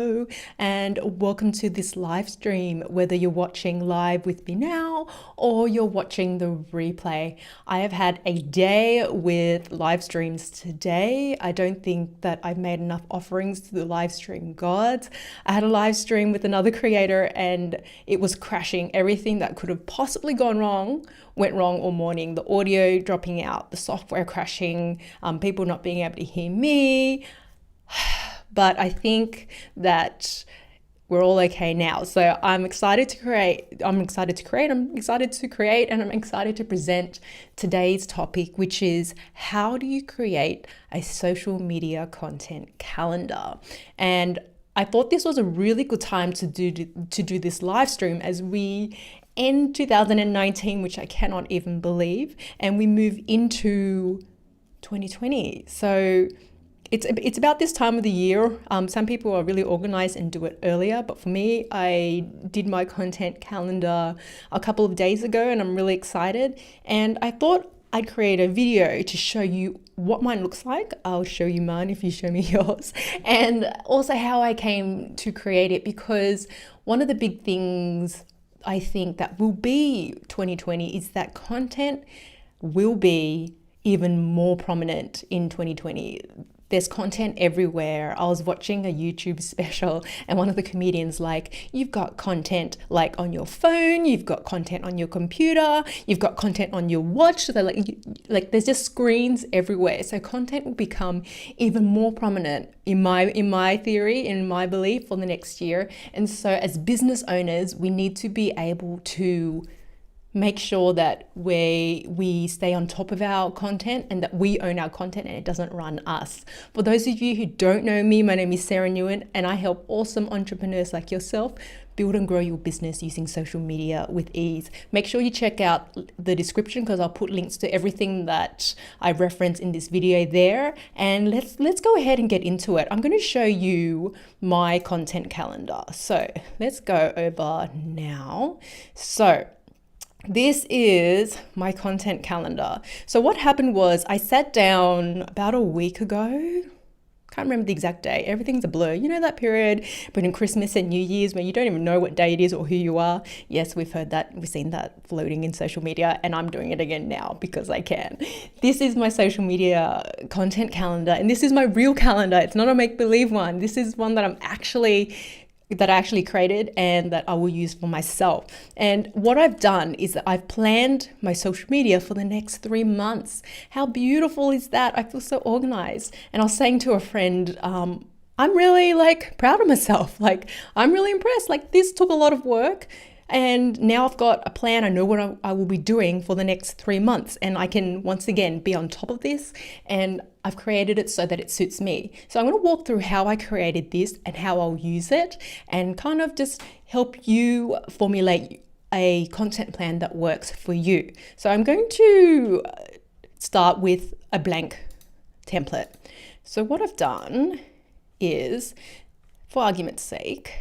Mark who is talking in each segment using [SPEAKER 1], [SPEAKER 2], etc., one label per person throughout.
[SPEAKER 1] Hello, and welcome to this live stream, whether you're watching live with me now or you're watching the replay. I have had a day with live streams today. I don't think that I've made enough offerings to the live stream gods. I had a live stream with another creator and it was crashing. Everything that could have possibly gone wrong went wrong all morning. The audio dropping out, the software crashing, people not being able to hear me. But I think that we're all okay now. So I'm excited to create, and I'm excited to present today's topic, which is how do you create a social media content calendar? And I thought this was a really good time to do this live stream as we end 2019, which I cannot even believe, and we move into 2020. So it's about this time of the year. Some people are really organized and do it earlier, but for me, I did my content calendar a couple of days ago and I'm really excited. And I thought I'd create a video to show you what mine looks like. I'll show you mine if you show me yours, and also how I came to create it, because one of the big things I think that will be 2020 is that content will be even more prominent in 2020. There's content everywhere. I was watching a YouTube special and one of the comedians you've got content on your phone, you've got content on your computer, you've got content on your watch. So there's just screens everywhere. So content will become even more prominent in my theory, in my belief, for the next year. And so as business owners, we need to be able to make sure that we stay on top of our content and that we own our content and it doesn't run us. For those of you who don't know me, my name is Sarah Nguyen and I help awesome entrepreneurs like yourself build and grow your business using social media with ease. Make sure you check out the description because I'll put links to everything that I reference in this video there. And let's go ahead and get into it. I'm going to show you my content calendar. So let's go over now. So this is my content calendar. So what happened was I sat down about a week ago. Can't remember the exact day. Everything's a blur. You know that period between Christmas and New Year's when you don't even know what day it is or who you are? Yes, we've heard that. We've seen that floating in social media and I'm doing it again now because I can. This is my social media content calendar and this is my real calendar. It's not a make-believe one. This is one that I actually created and that I will use for myself. And what I've done is that I've planned my social media for the next 3 months. How beautiful is that? I feel so organized. And I was saying to a friend, I'm really proud of myself. I'm really impressed. This took a lot of work. And now I've got a plan. I know what I will be doing for the next 3 months. And I can, once again, be on top of this. And I've created it so that it suits me. So I'm going to walk through how I created this and how I'll use it and kind of just help you formulate a content plan that works for you. So I'm going to start with a blank template. So what I've done is, for argument's sake,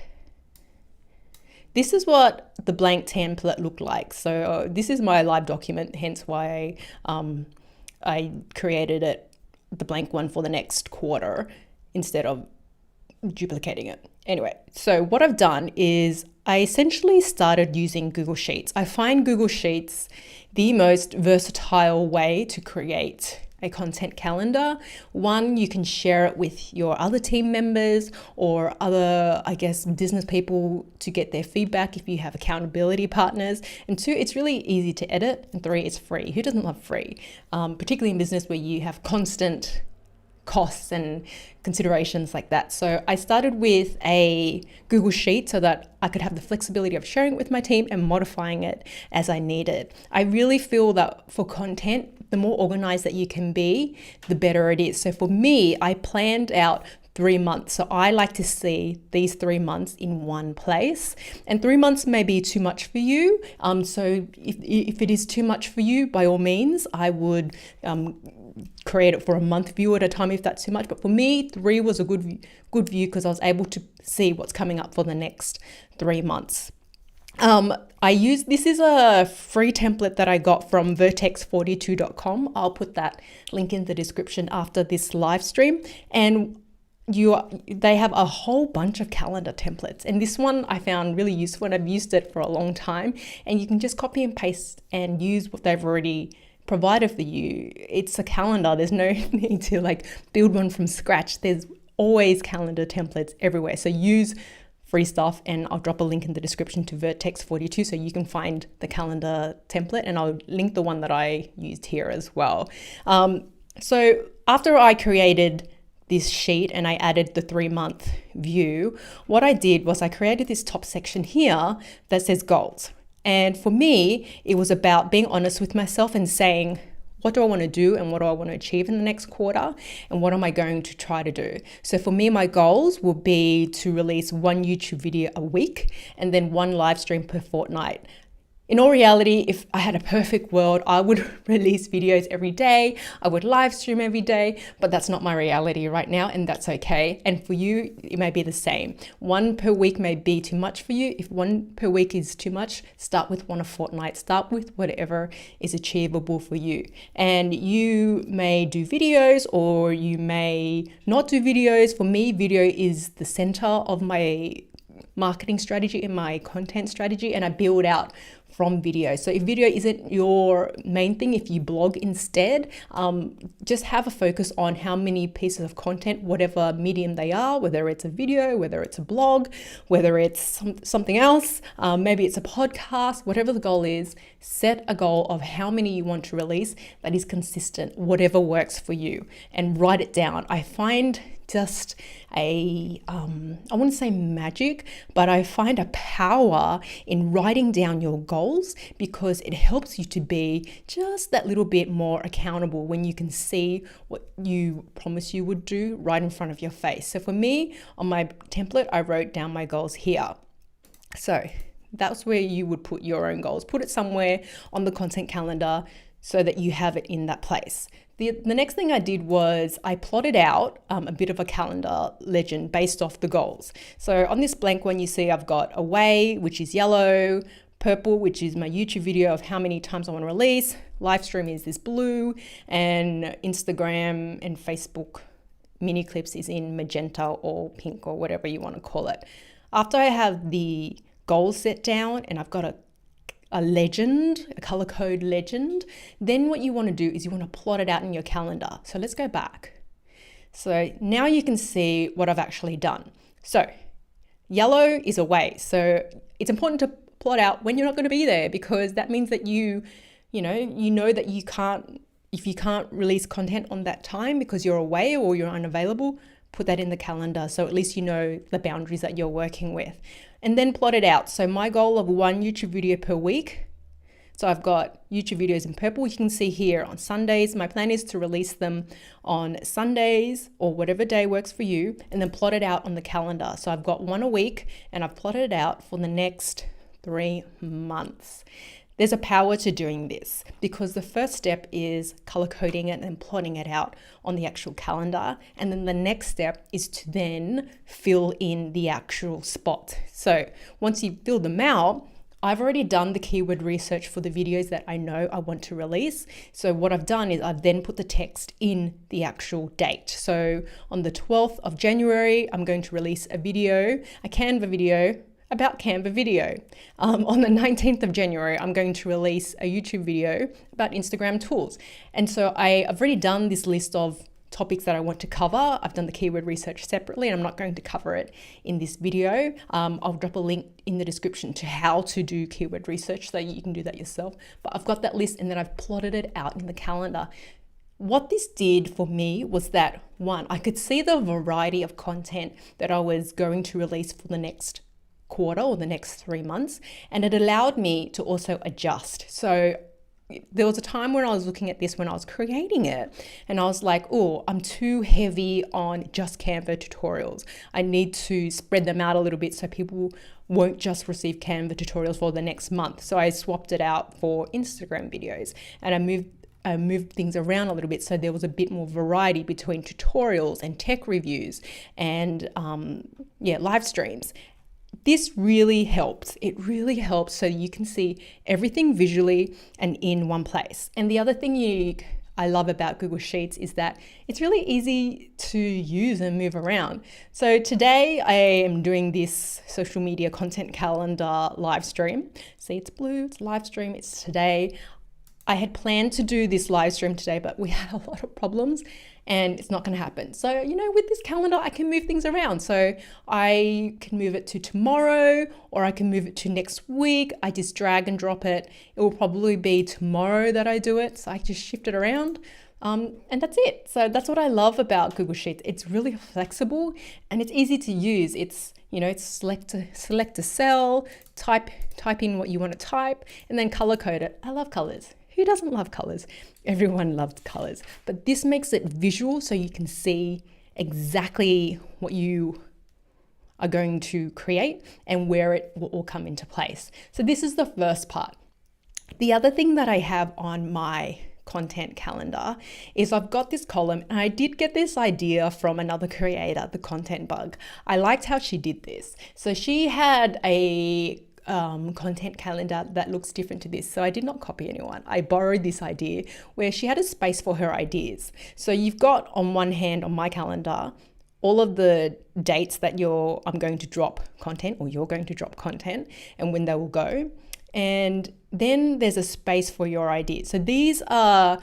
[SPEAKER 1] this is what the blank template looked like. So this is my live document, hence why I created the blank one for the next quarter instead of duplicating it. Anyway, so what I've done is I essentially started using Google Sheets. I find Google Sheets the most versatile way to create a content calendar. One, you can share it with your other team members or other, business people to get their feedback if you have accountability partners. And two, it's really easy to edit. And three, it's free. Who doesn't love free? Particularly in business where you have constant costs and considerations like that. So I started with a Google Sheet so that I could have the flexibility of sharing it with my team and modifying it as I needed. I really feel that for content, the more organized that you can be, the better it is. So for me, I planned out 3 months. So I like to see these 3 months in one place, and 3 months may be too much for you. So if it is too much for you, by all means, I would create it for a month view at a time if that's too much. But for me, 3 was a good view because I was able to see what's coming up for the next 3 months. This is a free template that I got from vertex42.com. I'll put that link in the description after this live stream. And they have a whole bunch of calendar templates, and this one I found really useful and I've used it for a long time. And you can just copy and paste and use what they've already provided for you. It's a calendar. There's no need to like build one from scratch. There's always calendar templates everywhere. So use free stuff, and I'll drop a link in the description to Vertex 42 so you can find the calendar template, and I'll link the one that I used here as well. So after I created this sheet and I added the 3-month view, what I did was I created this top section here that says goals. And for me, it was about being honest with myself and saying, what do I want to do and what do I want to achieve in the next quarter, and what am I going to try to do? So for me, my goals will be to release 1 YouTube video a week and then 1 live stream per fortnight. In all reality, if I had a perfect world, I would release videos every day, I would live stream every day, but that's not my reality right now, and that's okay. And for you, it may be the same. 1 per week may be too much for you. If 1 per week is too much, start with 1 a fortnight. Start with whatever is achievable for you. And you may do videos or you may not do videos. For me, video is the center of my marketing strategy and my content strategy, and I build out from video. So if video isn't your main thing, if you blog instead, just have a focus on how many pieces of content, whatever medium they are, whether it's a video, whether it's a blog, whether it's something else, maybe it's a podcast, whatever the goal is, set a goal of how many you want to release that is consistent, whatever works for you, and write it down. I find just I wouldn't say magic, but I find a power in writing down your goals, because it helps you to be just that little bit more accountable when you can see what you promise you would do right in front of your face. So for me, on my template, I wrote down my goals here. So that's where you would put your own goals. Put it somewhere on the content calendar so that you have it in that place. The next thing I did was I plotted out a bit of a calendar legend based off the goals. So on this blank one, you see I've got away, which is yellow, purple, which is my YouTube video of how many times I want to release, live stream is this blue, and Instagram and Facebook mini clips is in magenta or pink or whatever you want to call it. After I have the goals set down and I've got a legend, a color code legend, then what you want to do is you want to plot it out in your calendar. So let's go back. So now you can see what I've actually done. So yellow is away. So it's important to plot out when you're not going to be there, because that means that you know that you can't, if you can't release content on that time because you're away or you're unavailable, put that in the calendar. So at least you know the boundaries that you're working with. And then plot it out. So my goal of 1 YouTube video per week. So I've got YouTube videos in purple. You can see here on Sundays. My plan is to release them on Sundays or whatever day works for you, and then plot it out on the calendar. So I've got 1 a week and I've plotted it out for the next 3 months. There's a power to doing this, because the first step is color coding it and plotting it out on the actual calendar. And then the next step is to then fill in the actual spot. So once you fill them out, I've already done the keyword research for the videos that I know I want to release. So what I've done is I've then put the text in the actual date. So on the 12th of January, I'm going to release a video, a Canva video, about Canva video. On the 19th of January, I'm going to release a YouTube video about Instagram tools. And so I've already done this list of topics that I want to cover. I've done the keyword research separately, and I'm not going to cover it in this video. I'll drop a link in the description to how to do keyword research so you can do that yourself. But I've got that list, and then I've plotted it out in the calendar. What this did for me was that, one, I could see the variety of content that I was going to release for the next quarter or the next 3 months, and it allowed me to also adjust. So there was a time when I was looking at this when I was creating it, and I was like, oh, I'm too heavy on just Canva tutorials. I need to spread them out a little bit so people won't just receive Canva tutorials for the next month. So I swapped it out for Instagram videos, and I moved things around a little bit so there was a bit more variety between tutorials and tech reviews and live streams. This really helps. It really helps so you can see everything visually and in one place. And the other thing I love about Google Sheets is that it's really easy to use and move around. So today I am doing this social media content calendar live stream. See, it's blue, it's live stream, it's today. I had planned to do this live stream today, but we had a lot of problems and it's not going to happen. So, with this calendar, I can move things around. So I can move it to tomorrow, or I can move it to next week. I just drag and drop it. It will probably be tomorrow that I do it. So I just shift it around. And that's it. So that's what I love about Google Sheets. It's really flexible and it's easy to use. It's select a cell, type in what you want to type, and then color code it. I love colors. Who doesn't love colors? Everyone loves colors. But this makes it visual so you can see exactly what you are going to create and where it will all come into place. So this is the first part. The other thing that I have on my content calendar is I've got this column, and I did get this idea from another creator, the Content Bug. I liked how she did this. So she had a content calendar that looks different to this. So I did not copy anyone. I borrowed this idea where she had a space for her ideas. So you've got on one hand on my calendar all of the dates that I'm going to drop content, or you're going to drop content, and when they will go. And then there's a space for your ideas. So these are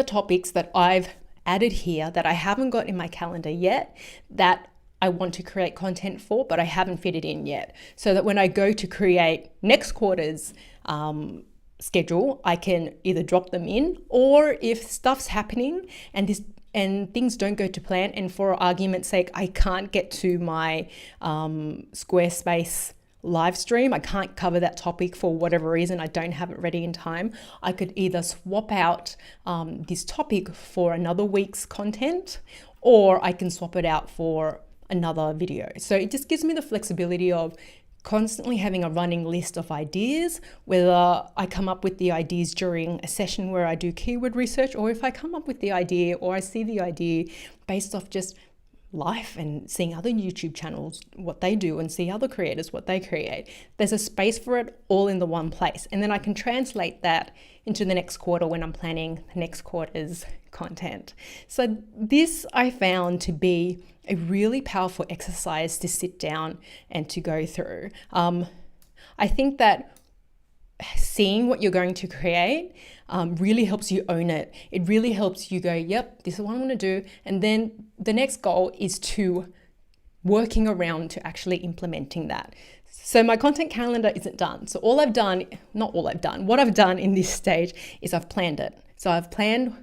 [SPEAKER 1] topics that I've added here that I haven't got in my calendar yet, that I want to create content for, but I haven't fit it in yet. So that when I go to create next quarter's schedule, I can either drop them in, or if stuff's happening and things don't go to plan, and for argument's sake, I can't get to my Squarespace live stream, I can't cover that topic for whatever reason, I don't have it ready in time, I could either swap out this topic for another week's content, or I can swap it out for another video. So it just gives me the flexibility of constantly having a running list of ideas, whether I come up with the ideas during a session where I do keyword research, or if I come up with the idea or I see the idea based off just life and seeing other YouTube channels, what they do, and see other creators, what they create. There's a space for it all in the one place. And then I can translate that into the next quarter when I'm planning the next quarter's content. So this I found to be a really powerful exercise to sit down and to go through. I think that seeing what you're going to create really helps you own it. It really helps you go, yep, this is what I'm going to do. And then the next goal is to working around to actually implementing that. So my content calendar isn't done. So what I've done in this stage is I've planned it. So I've planned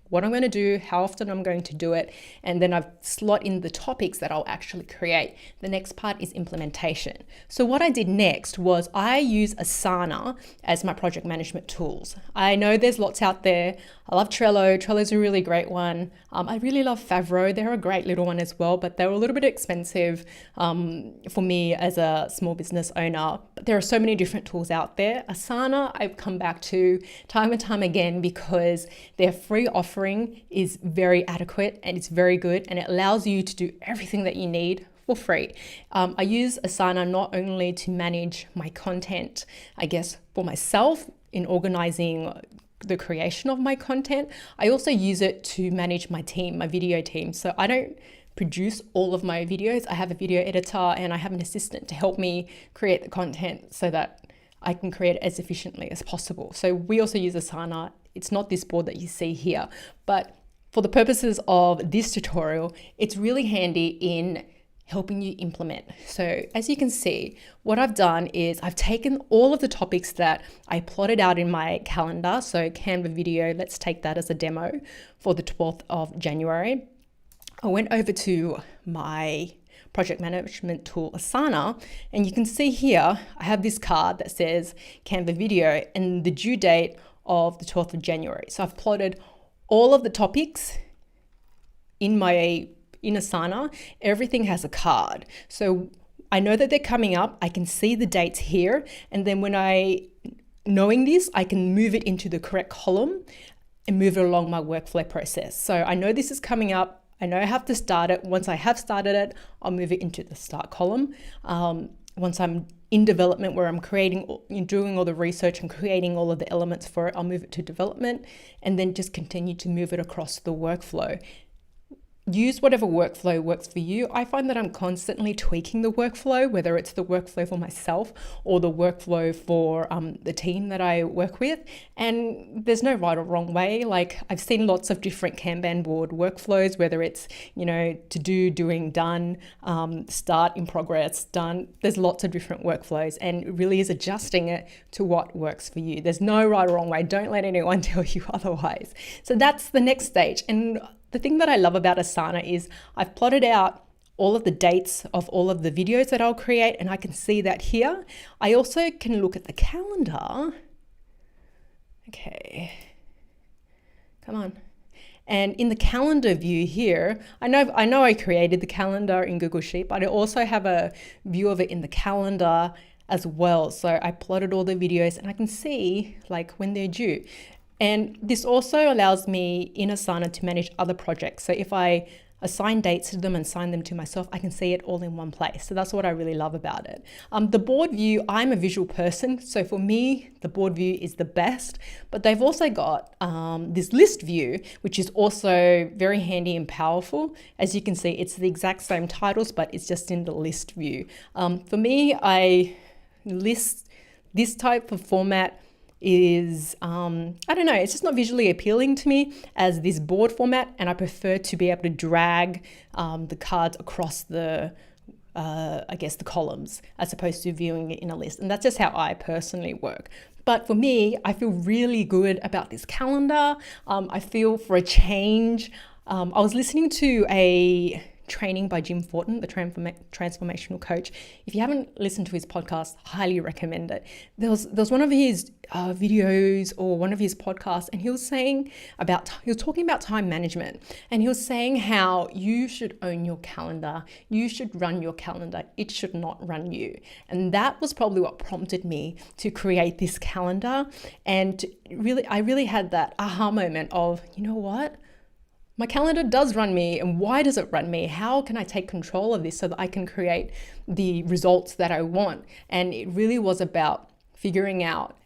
[SPEAKER 1] what I'm going to do, how often I'm going to do it, and then I've slot in the topics that I'll actually create. The next part is implementation. So what I did next was I use Asana as my project management tools. I know there's lots out there. I love Trello. Trello's a really great one. I really love Favro. They're a great little one as well, but they're a little bit expensive for me as a small business owner. But there are so many different tools out there. Asana, I've come back to time and time again because their free offering is very adequate and it's very good, and it allows you to do everything that you need for free. I use Asana not only to manage my content, I guess, for myself in organizing the creation of my content. I also use it to manage my team, my video team. So I don't produce all of my videos. I have a video editor and I have an assistant to help me create the content so that I can create it as efficiently as possible. So we also use Asana. It's not this board that you see here, but for the purposes of this tutorial, it's really handy in helping you implement. So as you can see, what I've done is I've taken all of the topics that I plotted out in my calendar. So Canva video, let's take that as a demo for the 12th of January. I went over to my project management tool, Asana, and you can see here, I have this card that says Canva video and the due date of the 12th of January. So I've plotted all of the topics in Asana. Everything has a card. So I know that they're coming up. I can see the dates here. And then knowing this, I can move it into the correct column and move it along my workflow process. So I know this is coming up. I know I have to start it. Once I have started it, I'll move it into the start column. once I'm in development, where I'm doing all the research and creating all of the elements for it, I'll move it to development and then just continue to move it across the workflow. Use whatever workflow works for you. I find that I'm constantly tweaking the workflow, whether it's the workflow for myself or the workflow for the team that I work with. And there's no right or wrong way. Like, I've seen lots of different Kanban board workflows, whether it's, to do, doing, done, start, in progress, done. There's lots of different workflows, and it really is adjusting it to what works for you. There's no right or wrong way. Don't let anyone tell you otherwise. So that's the next stage. And the thing that I love about Asana is I've plotted out all of the dates of all of the videos that I'll create, and I can see that here. I also can look at the calendar. Okay, come on. And in the calendar view here, I know I created the calendar in Google Sheet, but I also have a view of it in the calendar as well. So I plotted all the videos and I can see like when they're due. And this also allows me in Asana to manage other projects. So if I assign dates to them and assign them to myself, I can see it all in one place. So that's what I really love about it. The board view, I'm a visual person. So for me, the board view is the best, but they've also got this list view, which is also very handy and powerful. As you can see, it's the exact same titles, but it's just in the list view. For me, this type of format is, I don't know, it's just not visually appealing to me as this board format, and I prefer to be able to drag the cards across the the columns as opposed to viewing it in a list. And that's just how I personally work. But for me, I feel really good about this calendar. I feel for a change. I was listening to a training by Jim Fortin, the transformational coach. If you haven't listened to his podcast, highly recommend it. There was one of his videos or one of his podcasts, and he was talking about time management, and he was saying how you should own your calendar. You should run your calendar. It should not run you. And that was probably what prompted me to create this calendar. And I really had that aha moment of, you know what? My calendar does run me, and why does it run me? How can I take control of this so that I can create the results that I want? And it really was about figuring out,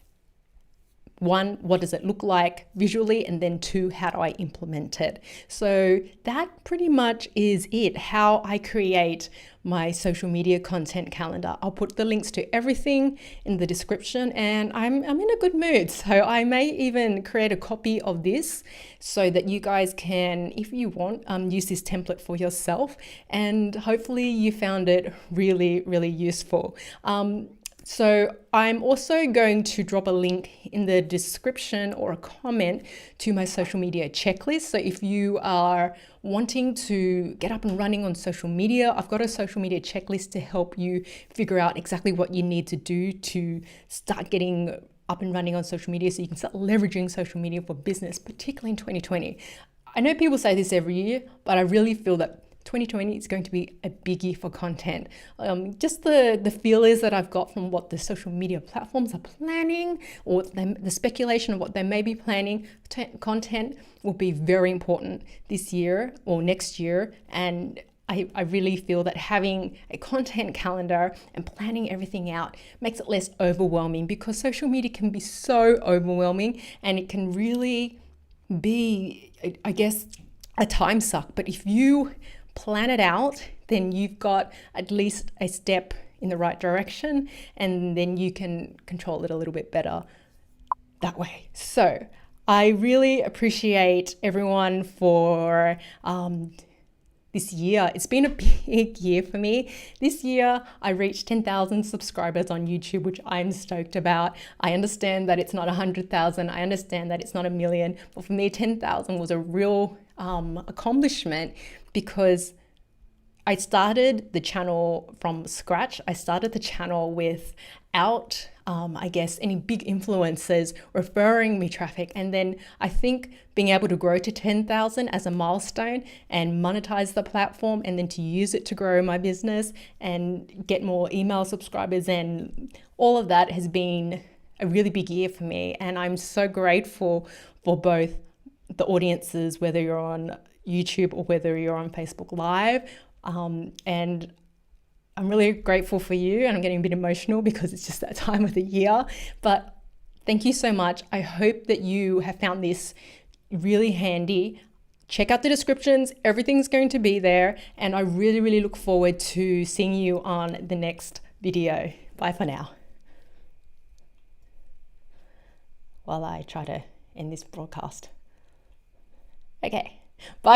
[SPEAKER 1] one, what does it look like visually? And then two, how do I implement it? So that pretty much is it, how I create my social media content calendar. I'll put the links to everything in the description, and I'm in a good mood. So I may even create a copy of this so that you guys can, if you want, use this template for yourself. And hopefully you found it really, really useful. So I'm also going to drop a link in the description or a comment to my social media checklist. So if you are wanting to get up and running on social media, I've got a social media checklist to help you figure out exactly what you need to do to start getting up and running on social media so you can start leveraging social media for business, particularly in 2020. I know people say this every year, but I really feel that 2020 is going to be a big year for content. Just the feelers that I've got from what the social media platforms are planning, or the speculation of what they may be planning, content will be very important this year or next year. And I really feel that having a content calendar and planning everything out makes it less overwhelming, because social media can be so overwhelming and it can really be, I guess, a time suck. But if you plan it out, then you've got at least a step in the right direction, and then you can control it a little bit better that way. So I really appreciate everyone for this year. It's been a big year for me. This year, I reached 10,000 subscribers on YouTube, which I'm stoked about. I understand that it's not 100,000. I understand that it's not 1 million. But for me, 10,000 was a real accomplishment, because I started the channel from scratch. I started the channel without, any big influencers referring me traffic. And then I think being able to grow to 10,000 as a milestone and monetize the platform, and then to use it to grow my business and get more email subscribers, and all of that has been a really big year for me. And I'm so grateful for both the audiences, whether you're on YouTube or whether you're on Facebook Live. And I'm really grateful for you, and I'm getting a bit emotional because it's just that time of the year. But thank you so much. I hope that you have found this really handy. Check out the descriptions. Everything's going to be there. And I really, really look forward to seeing you on the next video. Bye for now. While I try to end this broadcast. Okay. Bye.